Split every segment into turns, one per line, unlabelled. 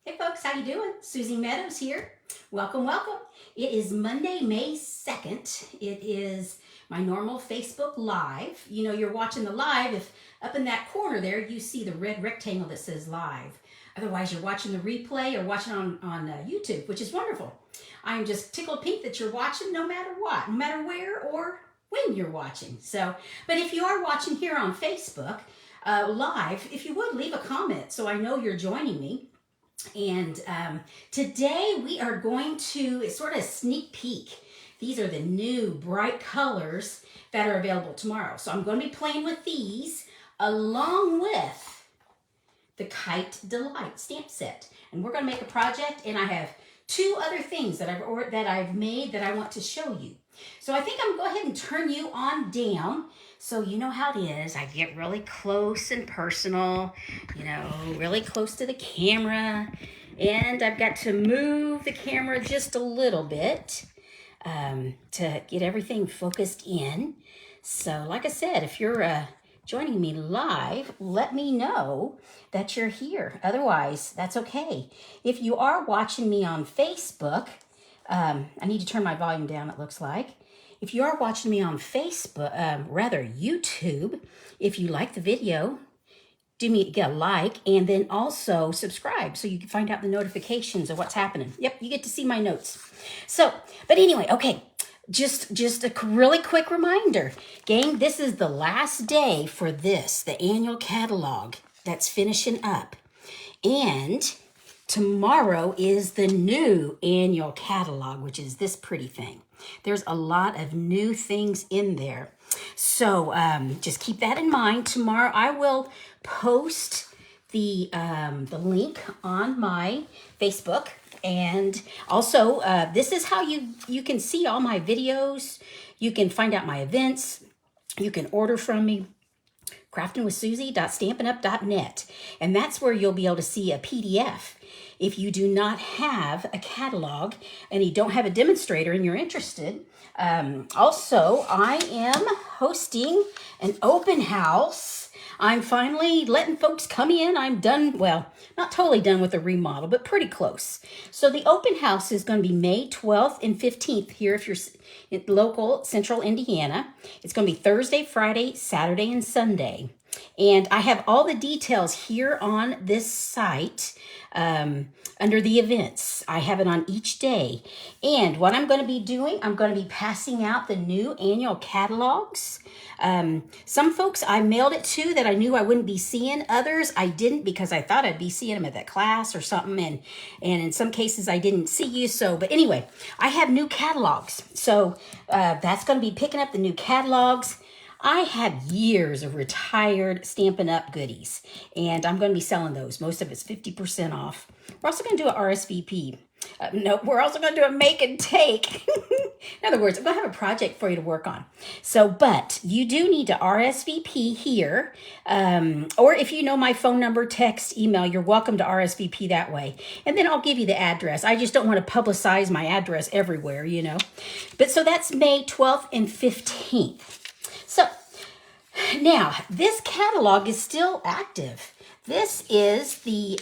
Hey folks, how you doing? Suzy Meadows here. Welcome, welcome. It is Monday, May 2nd. It is my normal Facebook Live. You know, you're watching the live if up in that corner there you see the red rectangle that says live. Otherwise, you're watching the replay or watching on YouTube, which is wonderful. I'm just tickled pink that you're watching no matter what, no matter where or when you're watching. So, but if you are watching here on Facebook Live, if you would leave a comment so I know you're joining me. And today we are going to, it's sort of a sneak peek. These are the new bright colors that are available tomorrow. So I'm going to be playing with these along with the Kite Delight stamp set. And we're going to make a project, and I have two other things that I've made that I want to show you. So I think I'm going to go ahead and turn you on down. So you know how it is. I get really close and personal, you know, really close to the camera. And I've got to move the camera just a little bit to get everything focused in. So like I said, if you're joining me live, let me know that you're here. Otherwise, that's okay. If you are watching me on Facebook, I need to turn my volume down, it looks like. If you are watching me on Facebook, YouTube, if you like the video, get a like, and then also subscribe so you can find out the notifications of what's happening. Yep, you get to see my notes. So, but anyway, okay, just a really quick reminder. Gang, this is the last day for this, the annual catalog that's finishing up. And tomorrow is the new annual catalog, which is this pretty thing. There's a lot of new things in there. So just keep that in mind. Tomorrow I will post the link on my Facebook. And also, this is how you can see all my videos. You can find out my events. You can order from me. craftingwithsuzy.stampinup.net. And that's where you'll be able to see a PDF. If you do not have a catalog and you don't have a demonstrator and you're interested, also I am hosting an open house. I'm finally letting folks come in. I'm done, well, not totally done with the remodel, but pretty close. So the open house is going to be May 12th and 15th here if you're in local central Indiana. It's going to be Thursday, Friday, Saturday, and Sunday. And I have all the details here on this site under the events. I have it on each day. And what I'm going to be doing, I'm going to be passing out the new annual catalogs. Some folks I mailed it to that I knew I wouldn't be seeing. Others I didn't because I thought I'd be seeing them at that class or something. And in some cases I didn't see you. So, but anyway, I have new catalogs. So that's going to be picking up the new catalogs. I have years of retired Stampin' Up goodies, and I'm going to be selling those. Most of it's 50% off. We're also going to do an RSVP. No, we're also going to do a make and take. In other words, I'm going to have a project for you to work on. So, but you do need to RSVP here. Or if you know my phone number, text, email, you're welcome to RSVP that way. And then I'll give you the address. I just don't want to publicize my address everywhere, you know. But so that's May 12th and 15th. So now this catalog is still active. This is the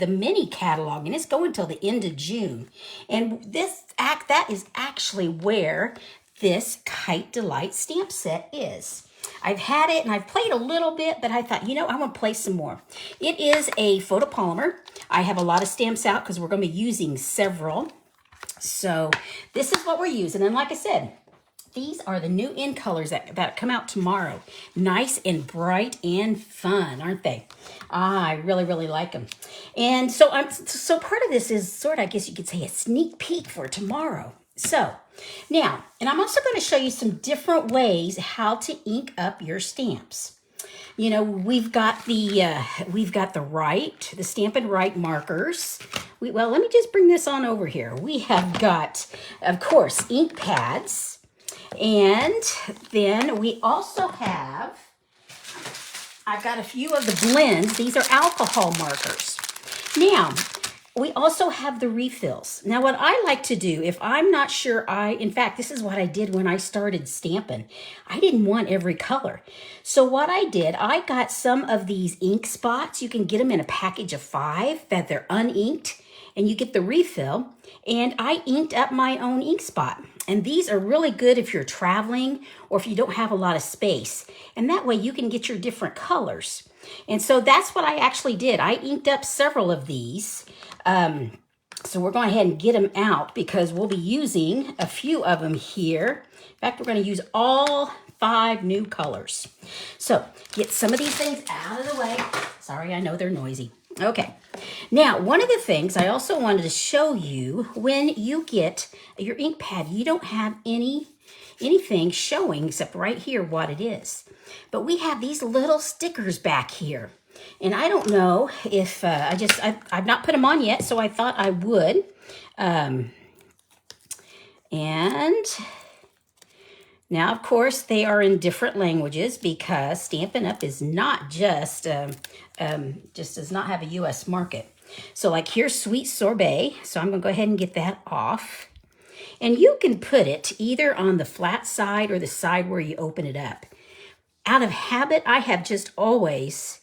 mini catalog, and it's going until the end of June. And that is actually where this Kite Delight stamp set is. I've had it and I've played a little bit, but I thought, you know, I want to play some more. It is a photopolymer. I have a lot of stamps out because we're going to be using several. So this is what we're using. And like I said, these are the new in colors that come out tomorrow. Nice and bright and fun, aren't they? I really, really like them. And so part of this is sort of, I guess you could say, a sneak peek for tomorrow. So now, and I'm also going to show you some different ways how to ink up your stamps. You know, we've got the Stampin' Right markers. Well, let me just bring this on over here. We have got, of course, ink pads. And then we also have, I've got a few of the blends. These are alcohol markers. Now, we also have the refills. Now, what I like to do, if I'm not sure, in fact, this is what I did when I started stamping. I didn't want every color. So what I did, I got some of these ink spots. You can get them in a package of 5 that they're uninked, and you get the refill. And I inked up my own ink spot. And these are really good if you're traveling or if you don't have a lot of space. And that way you can get your different colors. And so that's what I actually did. I inked up several of these. So we're going ahead and get them out because we'll be using a few of them here. In fact, we're going to use all 5 new colors. So get some of these things out of the way. Sorry, I know they're noisy. Okay. Now, one of the things I also wanted to show you, when you get your ink pad, you don't have anything showing except right here what it is. But we have these little stickers back here. And I don't know if, I've not put them on yet, so I thought I would. And now, of course, they are in different languages because Stampin' Up! Is not just does not have a U.S. market. So like here's Sweet Sorbet. So I'm going to go ahead and get that off. And you can put it either on the flat side or the side where you open it up. Out of habit, I have just always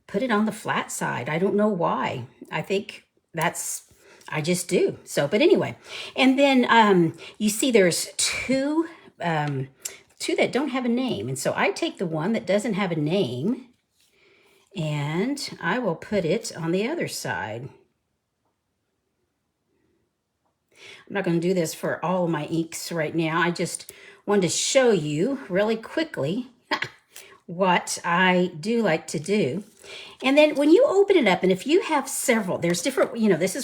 put it on the flat side. I don't know why. I think I just do. So, but anyway. And then you see there's two that don't have a name. And so I take the one that doesn't have a name and I will put it on the other side. I'm not going to do this for all of my inks right now. I just wanted to show you really quickly what I do like to do. And then when you open it up, and if you have several, there's different,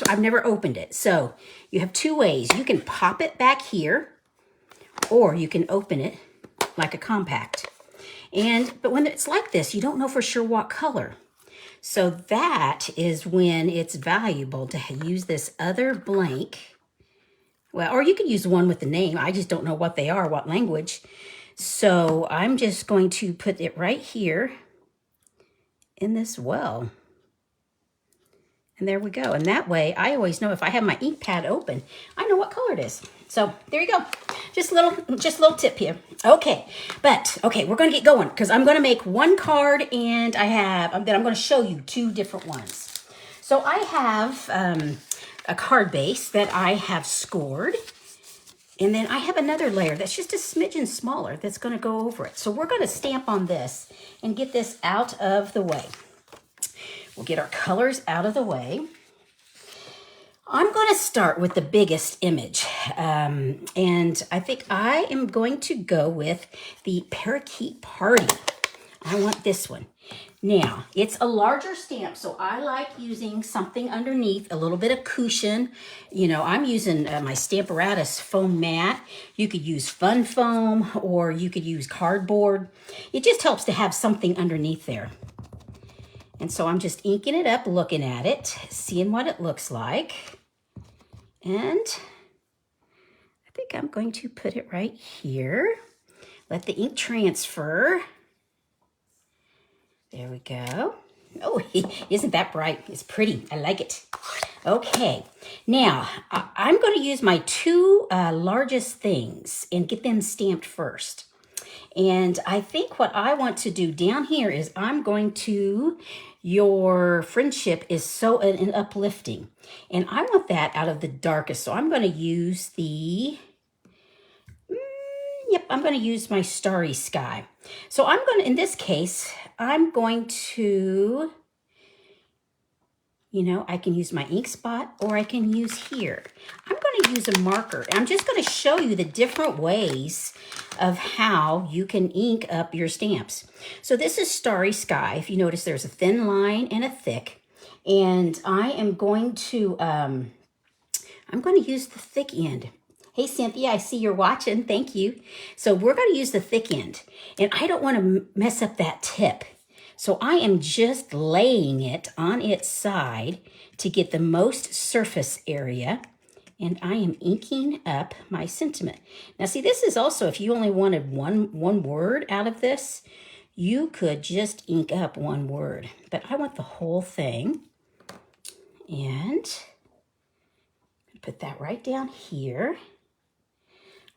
I've never opened it. So you have 2 ways. You can pop it back here, or you can open it like a compact. But when it's like this, you don't know for sure what color. So that is when it's valuable to use this other blank. Well, or you could use one with the name. I just don't know what they are, what language. So I'm just going to put it right here in this well. And there we go. And that way, I always know if I have my ink pad open, I know what color it is. So there you go. Just a little tip here. Okay, we're going to get going because I'm going to make one card, and I'm going to show you 2 different ones. So I have a card base that I have scored, and then I have another layer that's just a smidgen smaller that's going to go over it. So we're going to stamp on this and get this out of the way. We'll get our colors out of the way. I'm going to start with the biggest image, and I think I am going to go with the Parakeet Party. I want this one. Now, it's a larger stamp, so I like using something underneath, a little bit of cushion. I'm using my Stamparatus foam mat. You could use fun foam, or you could use cardboard. It just helps to have something underneath there. And so I'm just inking it up, looking at it, seeing what it looks like. And I think I'm going to put it right here. Let the ink transfer. There we go. Oh, isn't that bright? It's pretty. I like it. Okay. Now, I'm going to use my 2 largest things and get them stamped first. And I think what I want to do down here is I'm going to, your friendship is so an uplifting. And I want that out of the darkest. So I'm going to use I'm going to use my Starry Sky. So I'm going to, in this case, I'm going to, I can use my ink spot, or I can use here. I'm going to use a marker. I'm just going to show you the different ways of how you can ink up your stamps. So this is Starry Sky. If you notice, there's a thin line and a thick. And I am going to, use the thick end. Hey, Cynthia, I see you're watching. Thank you. So we're going to use the thick end. And I don't want to mess up that tip. So I am just laying it on its side to get the most surface area. And I am inking up my sentiment. Now, see, this is also, if you only wanted one word out of this, you could just ink up one word. But I want the whole thing. And Put that right down here.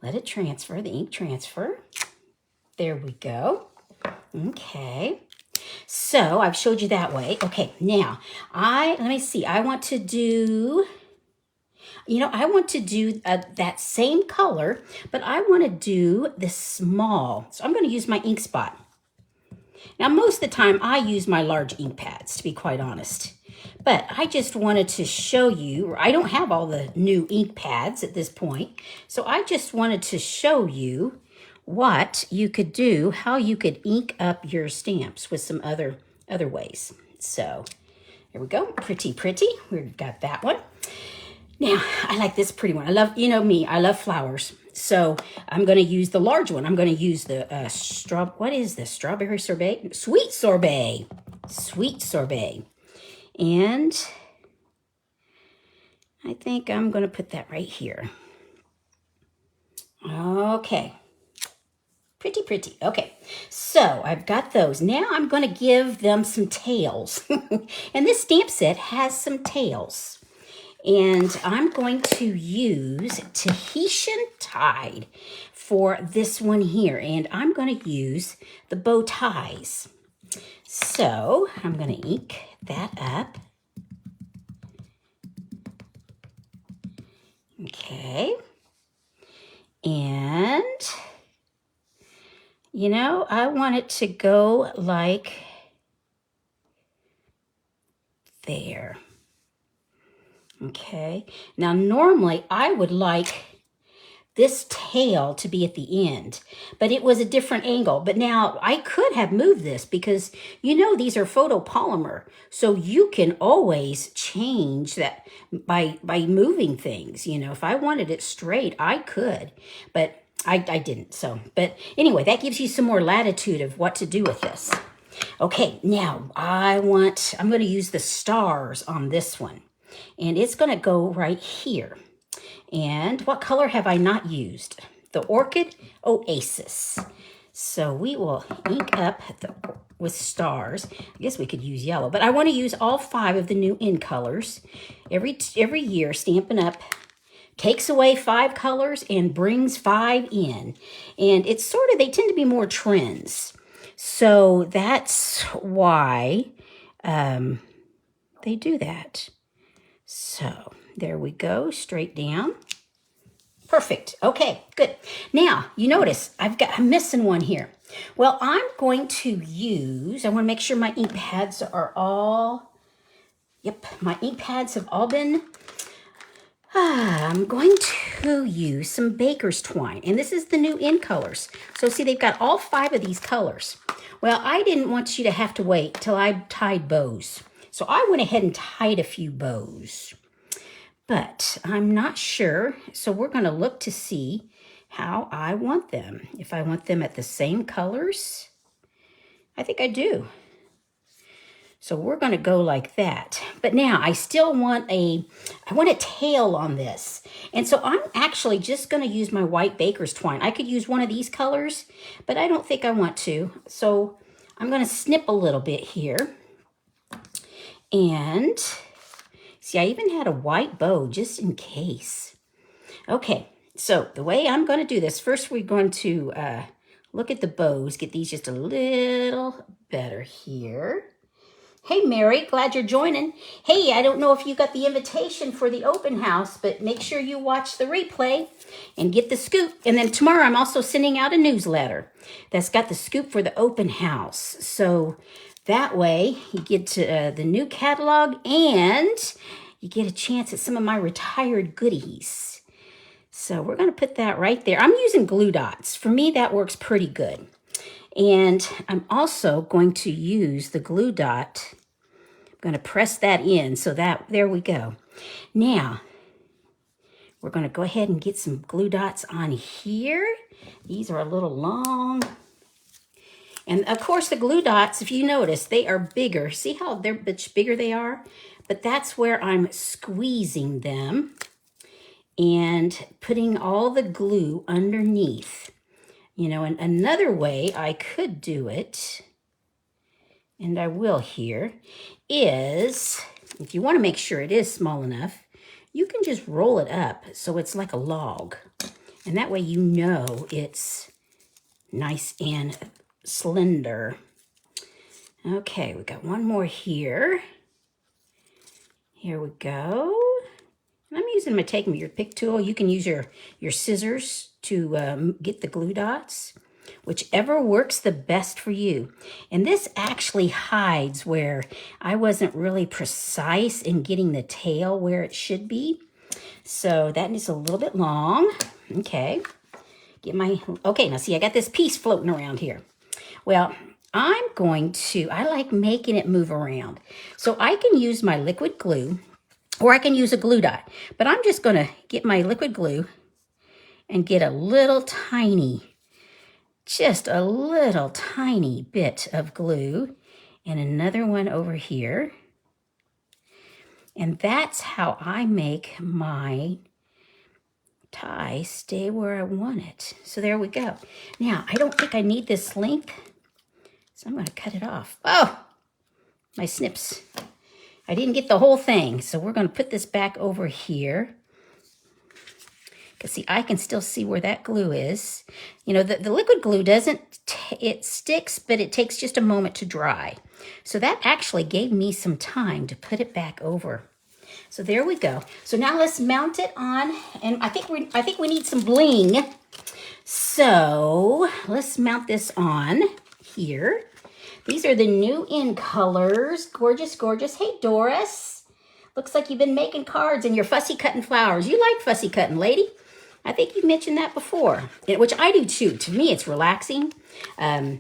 Let it transfer, the ink transfer. There we go. Okay. So I've showed you that way. Okay, now let me see. I want to do, that same color, but I want to do the small. So I'm going to use my ink spot. Now, most of the time I use my large ink pads, to be quite honest. But I just wanted to show you, I don't have all the new ink pads at this point, so I just wanted to show you what you could do, how you could ink up your stamps with some other ways. So here we go, pretty. We've got that one. Now, I like this pretty one. I love, me, I love flowers. So I'm going to use the large one. I'm going to use the what is this? Strawberry sorbet? Sweet sorbet. Sweet sorbet. And I think I'm going to put that right here. Okay. Pretty. Okay, so I've got those. Now I'm going to give them some tails. And this stamp set has some tails. And I'm going to use Tahitian Tide for this one here. And I'm going to use the bow ties. So I'm going to ink that up. Okay. And, I want it to go like there. Okay. Now, normally I would like this tail to be at the end, but it was a different angle. But now I could have moved this because, these are photopolymer. So you can always change that by moving things. If I wanted it straight, I could, but I didn't. So, but anyway, that gives you some more latitude of what to do with this. Okay, now I'm going to use the stars on this one. And it's going to go right here. And what color have I not used? The Orchid Oasis. So we will ink up with stars. I guess we could use yellow, but I want to use all 5 of the new in colors. Every year, Stampin' Up takes away 5 colors and brings 5 in. And it's they tend to be more trends. So that's why they do that. So there we go, straight down. Perfect. Okay, good. Now, you notice I'm missing one here. Well, I'm going to use, I want to make sure my ink pads are all, my ink pads have all been, I'm going to use some baker's twine. And this is the new in colors. So see, they've got all 5 of these colors. Well, I didn't want you to have to wait till I tied bows. So I went ahead and tied a few bows, but I'm not sure. So we're going to look to see how I want them. If I want them at the same colors, I think I do. So we're going to go like that. But now I still want I want a tail on this. And so I'm actually just going to use my white baker's twine. I could use one of these colors, but I don't think I want to. So I'm going to snip a little bit here. And see, I even had a white bow just in case. Okay, so the way I'm going to do this, first we're going to look at the bows, get these just a little better here. Hey, Mary, glad you're joining. Hey, I don't know if you got the invitation for the open house, but make sure you watch the replay and get the scoop. And then tomorrow I'm also sending out a newsletter that's got the scoop for the open house. So that way, you get to the new catalog and you get a chance at some of my retired goodies. So we're going to put that right there. I'm using glue dots. For me, that works pretty good. And I'm also going to use the glue dot. I'm going to press that in so that, there we go. Now, we're going to go ahead and get some glue dots on here. These are a little long. And of course, the glue dots, if you notice, they are bigger. See how they're much bigger they are? But that's where I'm squeezing them and putting all the glue underneath. And another way I could do it, and I will here, is, if you want to make sure it is small enough, you can just roll it up so it's like a log. And that way you know it's nice and slender. Okay, we got one more here. Here we go. I'm using my your pick tool. You can use your scissors to get the glue dots, whichever works the best for you. And this actually hides where I wasn't really precise in getting the tail where it should be. So that is a little bit long. Okay, okay, now see, I got this piece floating around here. Well, I like making it move around. So I can use my liquid glue, or I can use a glue dot. But I'm just going to get my liquid glue and get a little tiny, just a little tiny bit of glue, and another one over here. And that's how I make my tie stay where I want it. So there we go. Now, I don't think I need this length, so I'm going to cut it off. Oh, my snips. I didn't get the whole thing, so we're going to put this back over here. Because, see, I can still see where that glue is. You know, the liquid glue it sticks, but it takes just a moment to dry. So that actually gave me some time to put it back over. So there we go. So now let's mount it on, and I think we need some bling. So let's mount this on here. These are the new in colors. Gorgeous, gorgeous. Hey, Doris. Looks like you've been making cards and you're fussy cutting flowers. You like fussy cutting, lady. I think you mentioned that before, which I do too. To me, it's relaxing. I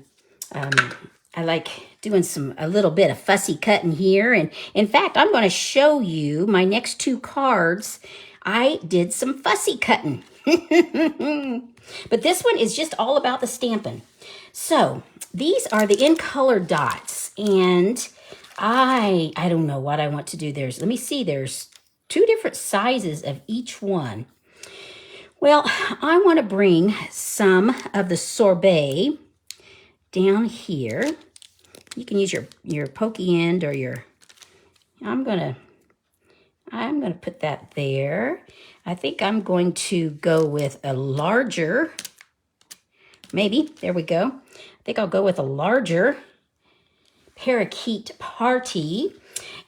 like doing a little bit of fussy cutting here. And in fact, I'm going to show you my next 2 cards. I did some fussy cutting. But this one is just all about the stamping. So these are the in color dots. And I don't know what I want to do. Let me see, there's 2 different sizes of each one. Well, I want to bring some of the sorbet down here. You can use your pokey end or I'm gonna put that there. I think I'm going to go with a larger, maybe, there we go. I think I'll go with a larger parakeet party.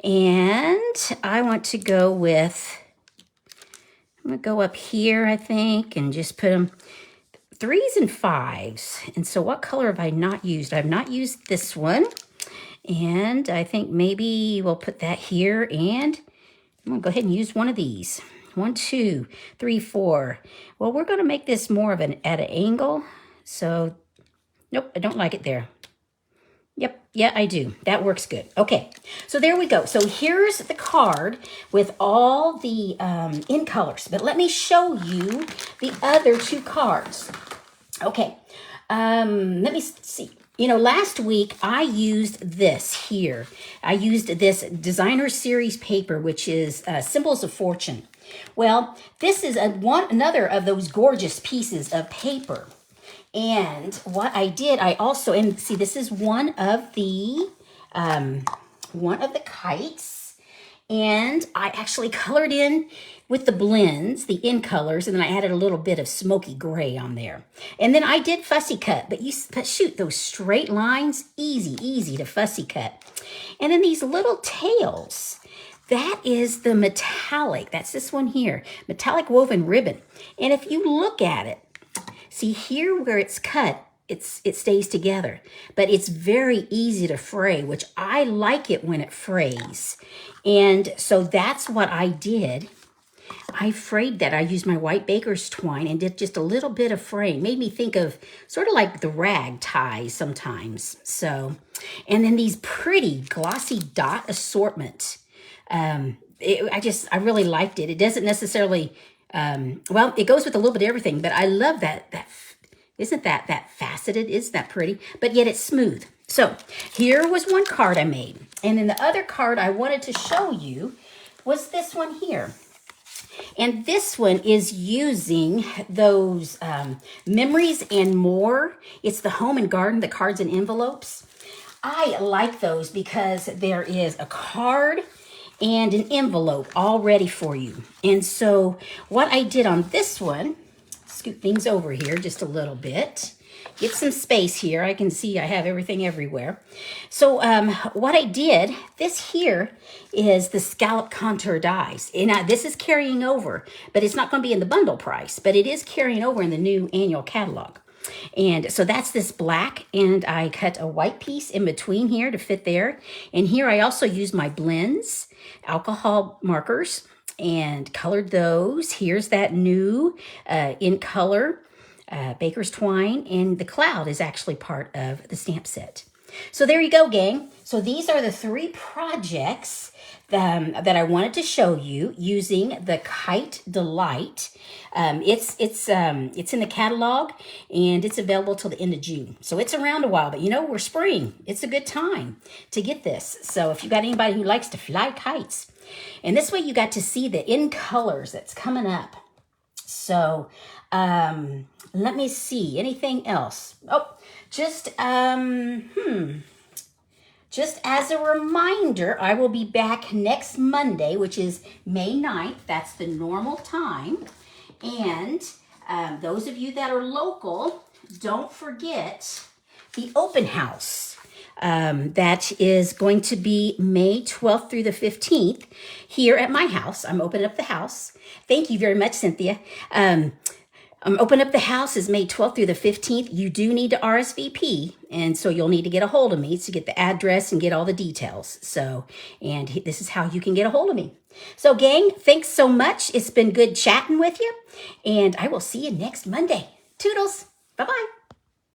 And I want to go with, I'm gonna go up here, I think, and just put them 3s and 5s. And so what color have I not used? I've not used this one. And I think maybe we'll put that here. And I'm going to go ahead and use one of these. 1, 2, 3, 4. Well, we're going to make this more of at an angle. So, nope, I don't like it there. Yep, yeah, I do. That works good. Okay, so there we go. So here's the card with all the in colors. But let me show you the other 2 cards. Okay, let me see. You know, last week I used this here. I used this designer series paper, which is Symbols of Fortune. Well, this is another of those gorgeous pieces of paper. And what I did, I also, and see, this is one of the kites, and I actually colored in with the blends, the in colors, and then I added a little bit of smoky gray on there. And then I did fussy cut, but shoot, those straight lines, easy to fussy cut. And then these little tails, that is the metallic, that's this one here, metallic woven ribbon. And if you look at it, see here where it's cut, it stays together, but it's very easy to fray, which I like it when it frays. And so that's what I did. I frayed that. I used my white baker's twine and did just a little bit of fraying. Made me think of sort of like the rag ties sometimes. So, and then these pretty glossy dot assortment. I really liked it. It doesn't necessarily, well, it goes with a little bit of everything, but I love that isn't that faceted? Isn't that pretty? But yet it's smooth. So here was one card I made. And then the other card I wanted to show you was this one here. And this one is using those memories and more. It's the home and garden, the cards and envelopes. I like those because there is a card and an envelope all ready for you. And so what I did on this one, scoot things over here just a little bit, get some space here. I can see I have everything everywhere. So what I did, this here is the scallop contour dies. And this is carrying over, but it's not going to be in the bundle price, but it is carrying over in the new annual catalog. And so that's this black, and I cut a white piece in between here to fit there. And here I also used my blends, alcohol markers, and colored those. Here's that new in color baker's twine, and the cloud is actually part of the stamp set. So there you go, gang. So these are the 3 projects that I wanted to show you using the Kite Delight. It's in the catalog, and it's available till the end of June. So it's around a while, but you know, we're spring. It's a good time to get this. So if you got anybody who likes to fly kites, and this way you got to see the in colors that's coming up. So let me see, anything else? Oh, just as a reminder, I will be back next Monday, which is May 9th. That's the normal time. And those of you that are local, don't forget the open house. That is going to be May 12th through the 15th here at my house. I'm opening up the house. Thank you very much, Cynthia. Open Up the House is May 12th through the 15th. You do need to RSVP, and so you'll need to get a hold of me to get the address and get all the details. So, and this is how you can get a hold of me. So, gang, thanks so much. It's been good chatting with you, and I will see you next Monday. Toodles. Bye-bye.